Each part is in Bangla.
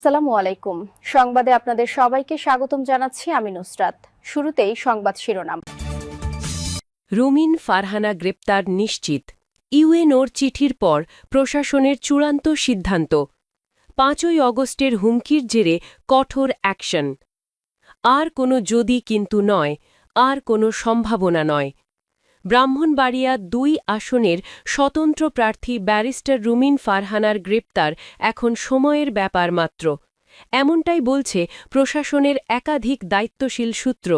আসসালামু আলাইকুম। সংবাদে আপনাদের সবাইকে স্বাগতম জানাচ্ছি আমি নুসরাত। শুরুতেই সংবাদ শিরোনাম। রুমিন ফারহানা গ্রেপ্তার নিশ্চিত। ইউএনওর চিঠির পর প্রশাসনের চূড়ান্ত সিদ্ধান্ত। ৫ই অগস্টের হুমকির জেরে কঠোর অ্যাকশন। আর কোনো যদি কিন্তু নয়, আর কোনো সম্ভাবনা নয়। ব্রাহ্মণবাড়িয়া ২ আসনের স্বতন্ত্র প্রার্থী ব্যারিস্টার রুমিন ফারহানার গ্রেপ্তার এখন সময়ের ব্যাপার মাত্র। এমনটাই বলছে প্রশাসনের একাধিক দায়িত্বশীল সূত্র।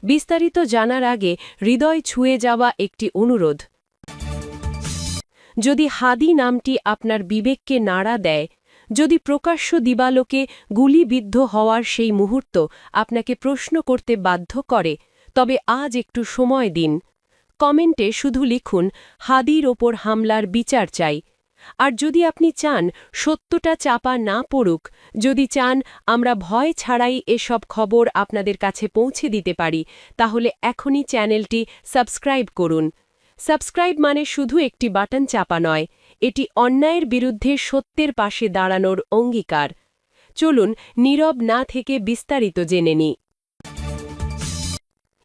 বিস্তারিত জানার আগে হৃদয় ছুঁয়ে যাওয়া একটি অনুরোধ। যদি হাদি নামটি আপনার বিবেককে নাড়া দেয়, যদি প্রকাশ্য দিবালোকে গুলিবিদ্ধ হওয়ার সেই মুহূর্ত আপনাকে প্রশ্ন করতে বাধ্য করে, তবে আজ একটু সময় দিন। কমেন্টে শুধু লিখুন, হাদির ওপর হামলার বিচার চাই। আর যদি আপনি চান সত্যটা চাপা না পড়ুক, যদি চান আমরা ভয় ছাড়াই এসব খবর আপনাদের কাছে পৌঁছে দিতে পারি, তাহলে এখনই চ্যানেলটি সাবস্ক্রাইব করুন। সাবস্ক্রাইব মানে শুধু একটি বাটন চাপা নয়, এটি অন্যায়ের বিরুদ্ধে সত্যের পাশে দাঁড়ানোর অঙ্গীকার। চলুন নীরব না থেকে বিস্তারিত জেনে নিই।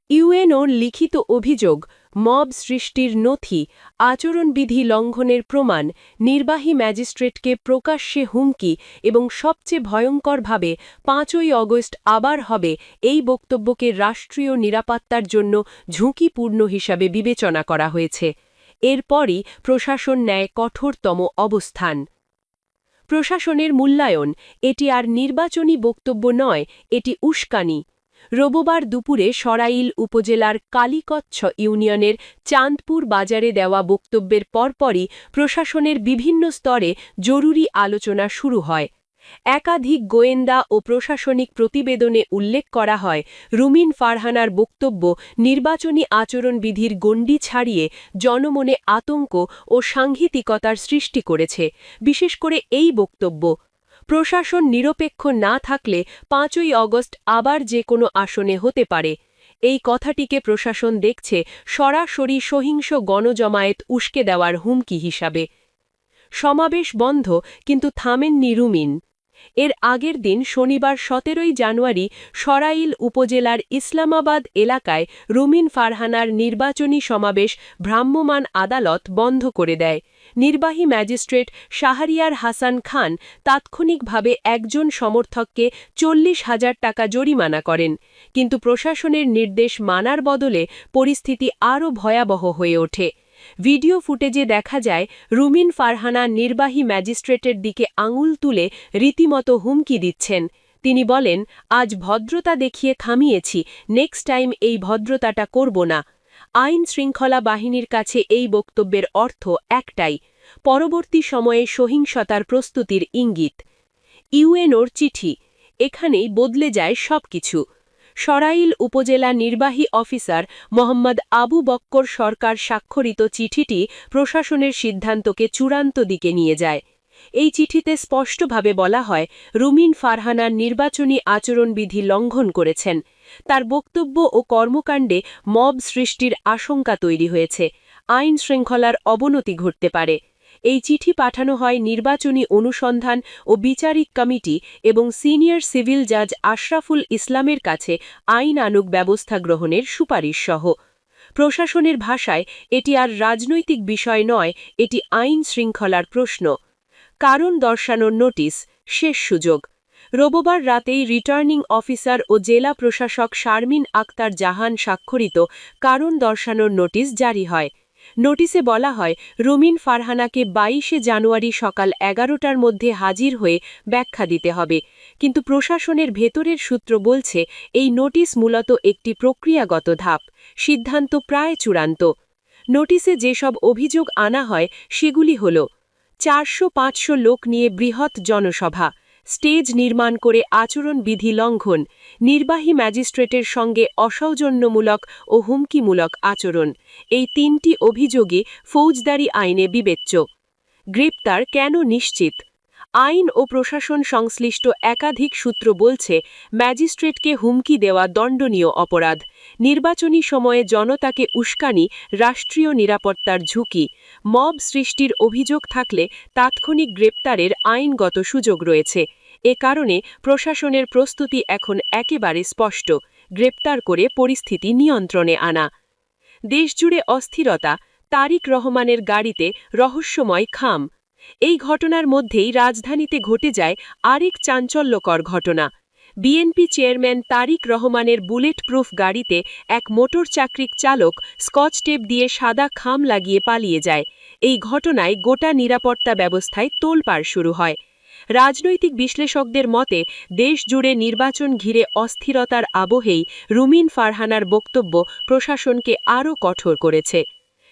ইউএনওর লিখিত অভিযোগ, মব সৃষ্টির নথি, আচরণবিধি লঙ্ঘনের প্রমাণ, নির্বাহী ম্যাজিস্ট্রেটকে প্রকাশ্যে হুমকি এবং সবচেয়ে ভয়ঙ্করভাবে ৫ই অগস্ট আবার হবে এই বক্তব্যকে রাষ্ট্রীয় নিরাপত্তার জন্য ঝুঁকিপূর্ণ হিসাবে বিবেচনা করা হয়েছে। এরপরই প্রশাসন নেয় কঠোরতম অবস্থান। প্রশাসনের মূল্যায়ন, এটি আর নির্বাচনী বক্তব্য নয়, এটি উস্কানি। রবিবার দুপুরে সরাইল উপজেলার কালিকচ্ছ ইউনিয়নের চাঁদপুর বাজারে দেওয়া বক্তব্যের পরপরই প্রশাসনের বিভিন্ন স্তরে জরুরি আলোচনা শুরু হয়। একাধিক গোয়েন্দা ও প্রশাসনিক প্রতিবেদনে উল্লেখ করা হয়, রুমিন ফারহানার বক্তব্য নির্বাচনী আচরণবিধির গণ্ডি ছাড়িয়ে জনমনে আতঙ্ক ও সাংঘাতিকতার সৃষ্টি করেছে। বিশেষ করে এই বক্তব্য, প্রশাসন নিরপেক্ষ না থাকলে ৫ই অগস্ট আবার যে কোনো আসনে হতে পারে। এই কথাটিকে প্রশাসন দেখছে সরাসরি সহিংস গণজমায়েত উস্কে দেওয়ার হুমকি হিসাবে। সমাবেশ বন্ধ, কিন্তু থামেননি রুমিন। এর আগের দিন শনিবার ১৭ই জানুয়ারি সরাইল উপজেলার ইসলামাবাদ এলাকায় রুমিন ফারহানার নির্বাচনী সমাবেশ ভ্রাম্যমাণ আদালত বন্ধ করে দেয়। নির্বাহী ম্যাজিস্ট্রেট শাহরিয়ার হাসান খান তাৎক্ষণিকভাবে একজন সমর্থককে ৪০,০০০ টাকা জরিমানা করেন, কিন্তু প্রশাসনের নির্দেশ মানার বদলে পরিস্থিতি আরও ভয়াবহ হয়ে ওঠে। ভিডিও ফুটেজে দেখা যায়, রুমিন ফারহানা নির্বাহী ম্যাজিস্ট্রেটের দিকে আঙুল তুলে রীতিমতো হুমকি দিচ্ছেন। তিনি বলেন, আজ ভদ্রতা দেখিয়ে থামিয়েছি, নেক্সট টাইম এই ভদ্রতাটা করব না। আইন শৃঙ্খলা বাহিনীর কাছে এই বক্তব্যের অর্থ একটাই, পরবর্তী সময়ে সহিংসতার প্রস্তুতির ইঙ্গিত। ইউএনওর চিঠি, এখানেই বদলে যায় সবকিছু। সরাইল উপজেলা নির্বাহী অফিসার মোহাম্মদ আবু বক্কর সরকার স্বাক্ষরিত চিঠিটি প্রশাসনের সিদ্ধান্তকে চূড়ান্ত দিকে নিয়ে যায়। এই চিঠিতে স্পষ্টভাবে বলা হয়, রুমিন ফারহানার নির্বাচনী আচরণবিধি লঙ্ঘন করেছেন। তার বক্তব্য ও কর্মকাণ্ডে মব সৃষ্টির আশঙ্কা তৈরি হয়েছে, আইন শৃঙ্খলার অবনতি ঘটতে পারে। এই চিঠি পাঠানো হয় নির্বাচনী অনুসন্ধান ও বিচারিক কমিটি এবং সিনিয়র সিভিল জাজ আশরাফুল ইসলামের কাছে আইনানুগ ব্যবস্থা গ্রহণের সুপারিশ সহ। প্রশাসনের ভাষায় এটি আর রাজনৈতিক বিষয় নয়, এটি আইন শৃঙ্খলার প্রশ্ন। কারণ দর্শানোর নোটিশ, শেষ সুযোগ। রবিবার রাতেই রিটার্নিং অফিসার ও জেলা প্রশাসক শারমিন আক্তার জাহান স্বাক্ষরিত কারণ দর্শানোর নোটিশ জারি হয়। নোটিশে বলা হয়, রুমিন ফারহানাকে ২২শে জানুয়ারি সকাল ১১টার মধ্যে হাজির হয়ে ব্যাখ্যা দিতে হবে, কিন্তু প্রশাসনের ভেতরের সূত্র বলছে এই নোটিশ মূলত একটি প্রক্রিয়াগত ধাপ, সিদ্ধান্ত প্রায় চূড়ান্ত। নোটিশে যেসব অভিযোগ আনা হয় সেগুলি হল, ৪০০-৫০০ লোক নিয়ে বৃহৎ জনসভা, স্টেজ নির্মাণ করে আচরণবিধি লঙ্ঘন, নির্বাহী ম্যাজিস্ট্রেটের সঙ্গে অসৌজন্যমূলক ও হুমকিমূলক আচরণ। এই ৩টি অভিযোগে ফৌজদারি আইনে বিবেচ্য। গ্রেপ্তার কেন নিশ্চিত? আইন ও প্রশাসন সংশ্লিষ্ট একাধিক সূত্র বলছে, ম্যাজিস্ট্রেটকে হুমকি দেওয়া দণ্ডনীয় অপরাধ, নির্বাচনী সময়ে জনতাকে উস্কানি রাষ্ট্রীয় নিরাপত্তার ঝুঁকি, মব সৃষ্টির অভিযোগ থাকলে তাৎক্ষণিক গ্রেপ্তারের আইনগত সুযোগ রয়েছে। এ কারণে প্রশাসনের প্রস্তুতি এখন একেবারে স্পষ্ট, গ্রেপ্তার করে পরিস্থিতি নিয়ন্ত্রণে আনা। দেশজুড়ে অস্থিরতা, তারিক রহমানের গাড়িতে রহস্যময় খাম। এই ঘটনার মধ্যেই রাজধানীতে ঘটে যায় আরেক চাঞ্চল্যকর ঘটনা। বিএনপি চেয়ারম্যান তারিক রহমানের বুলেট প্রুফ গাড়িতে এক মোটর চাকরিক চালক স্কচ টেপ দিয়ে সাদা খাম লাগিয়ে পালিয়ে যায়। এই ঘটনায় গোটা নিরাপত্তা ব্যবস্থায় তোলপাড় শুরু হয়। রাজনৈতিক বিশ্লেষকদের মতে দেশজুড়ে নির্বাচন ঘিরে অস্থিরতার আবহেই রুমিন ফারহানার বক্তব্য প্রশাসনকে আরও কঠোর করেছে।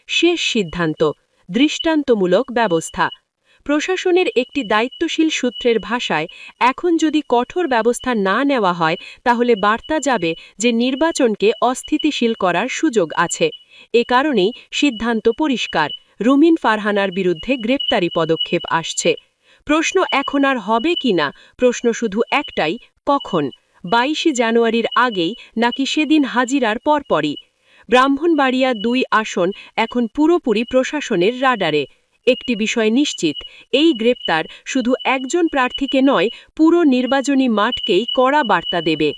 শেষ সিদ্ধান্ত, দৃষ্টান্তমূলক ব্যবস্থা। প্রশাসনের একটি দায়িত্বশীল সূত্রের ভাষায়, এখন যদি কঠোর ব্যবস্থা না নেওয়া হয় তাহলে বার্তা যাবে যে নির্বাচনকে অস্থিতিশীল করার সুযোগ আছে। এ কারণেই সিদ্ধান্ত পরিষ্কার, রুমিন ফারহানার বিরুদ্ধে গ্রেপ্তারি পদক্ষেপ আসছে। প্রশ্ন এখন আর হবে কিনা, প্রশ্ন শুধু একটাই, কখন? 22 জানুয়ারির আগেই নাকি সেদিন হাজিরার পরপরই? ব্রাহ্মণবাড়িয়া 2 আসন এখন পুরোপুরি প্রশাসনের রাডারে। একটি বিষয় নিশ্চিত, এই গ্রেপ্তার শুধু একজন প্রার্থীকে নয়, পুরো নির্বাচনী মাঠকেই কড়া বার্তা দেবে।